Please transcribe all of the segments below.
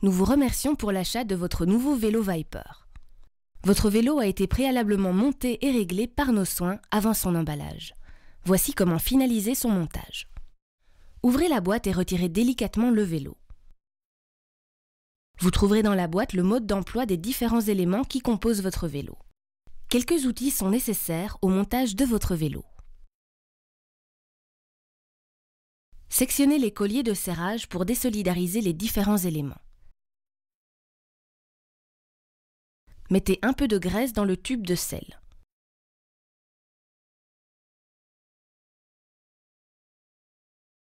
Nous vous remercions pour l'achat de votre nouveau vélo Viper. Votre vélo a été préalablement monté et réglé par nos soins avant son emballage. Voici comment finaliser son montage. Ouvrez la boîte et retirez délicatement le vélo. Vous trouverez dans la boîte le mode d'emploi des différents éléments qui composent votre vélo. Quelques outils sont nécessaires au montage de votre vélo. Sectionnez les colliers de serrage pour désolidariser les différents éléments. Mettez un peu de graisse dans le tube de sel.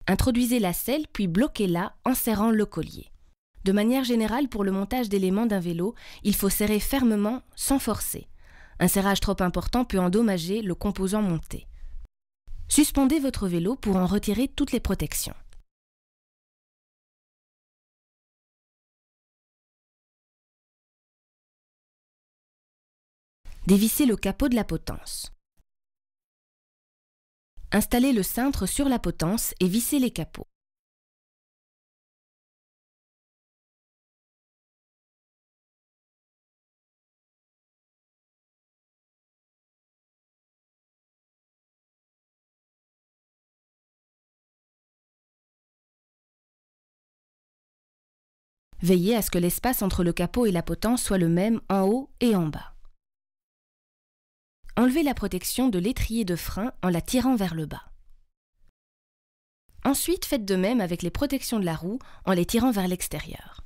Introduisez la selle puis bloquez-la en serrant le collier. De manière générale, pour le montage d'éléments d'un vélo, il faut serrer fermement sans forcer. Un serrage trop important peut endommager le composant monté. Suspendez votre vélo pour en retirer toutes les protections. Dévissez le capot de la potence. Installez le cintre sur la potence et vissez les capots. Veillez à ce que l'espace entre le capot et la potence soit le même en haut et en bas. Enlevez la protection de l'étrier de frein en la tirant vers le bas. Ensuite, faites de même avec les protections de la roue en les tirant vers l'extérieur.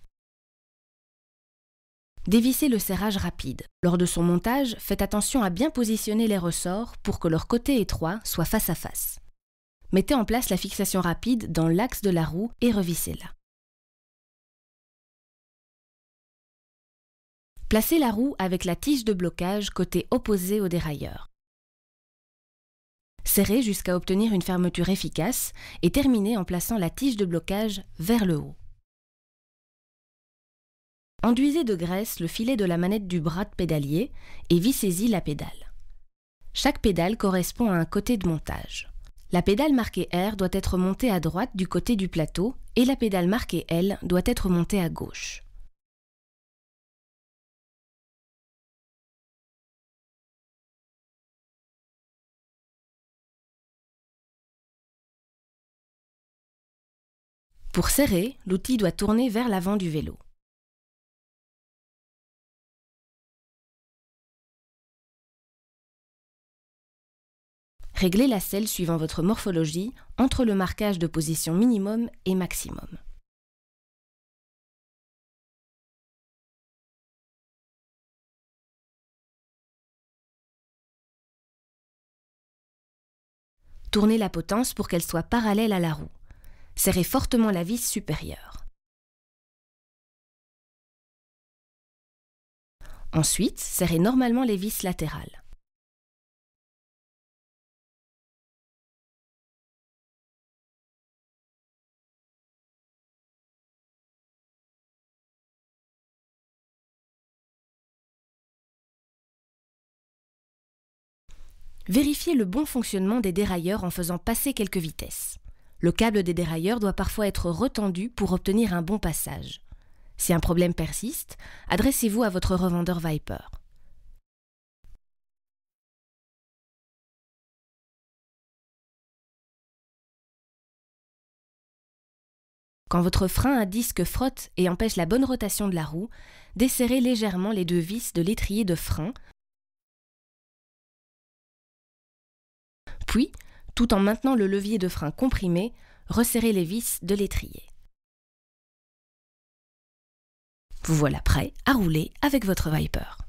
Dévissez le serrage rapide. Lors de son montage, faites attention à bien positionner les ressorts pour que leur côté étroit soit face à face. Mettez en place la fixation rapide dans l'axe de la roue et revissez-la. Placez la roue avec la tige de blocage côté opposé au dérailleur. Serrez jusqu'à obtenir une fermeture efficace et terminez en plaçant la tige de blocage vers le haut. Enduisez de graisse le filet de la manette du bras de pédalier et vissez-y la pédale. Chaque pédale correspond à un côté de montage. La pédale marquée R doit être montée à droite du côté du plateau et la pédale marquée L doit être montée à gauche. Pour serrer, l'outil doit tourner vers l'avant du vélo. Réglez la selle suivant votre morphologie entre le marquage de position minimum et maximum. Tournez la potence pour qu'elle soit parallèle à la roue. Serrez fortement la vis supérieure. Ensuite, serrez normalement les vis latérales. Vérifiez le bon fonctionnement des dérailleurs en faisant passer quelques vitesses. Le câble des dérailleurs doit parfois être retendu pour obtenir un bon passage. Si un problème persiste, adressez-vous à votre revendeur Viper. Quand votre frein à disque frotte et empêche la bonne rotation de la roue, desserrez légèrement les deux vis de l'étrier de frein, puis, tout en maintenant le levier de frein comprimé, resserrez les vis de l'étrier. Vous voilà prêt à rouler avec votre Viper.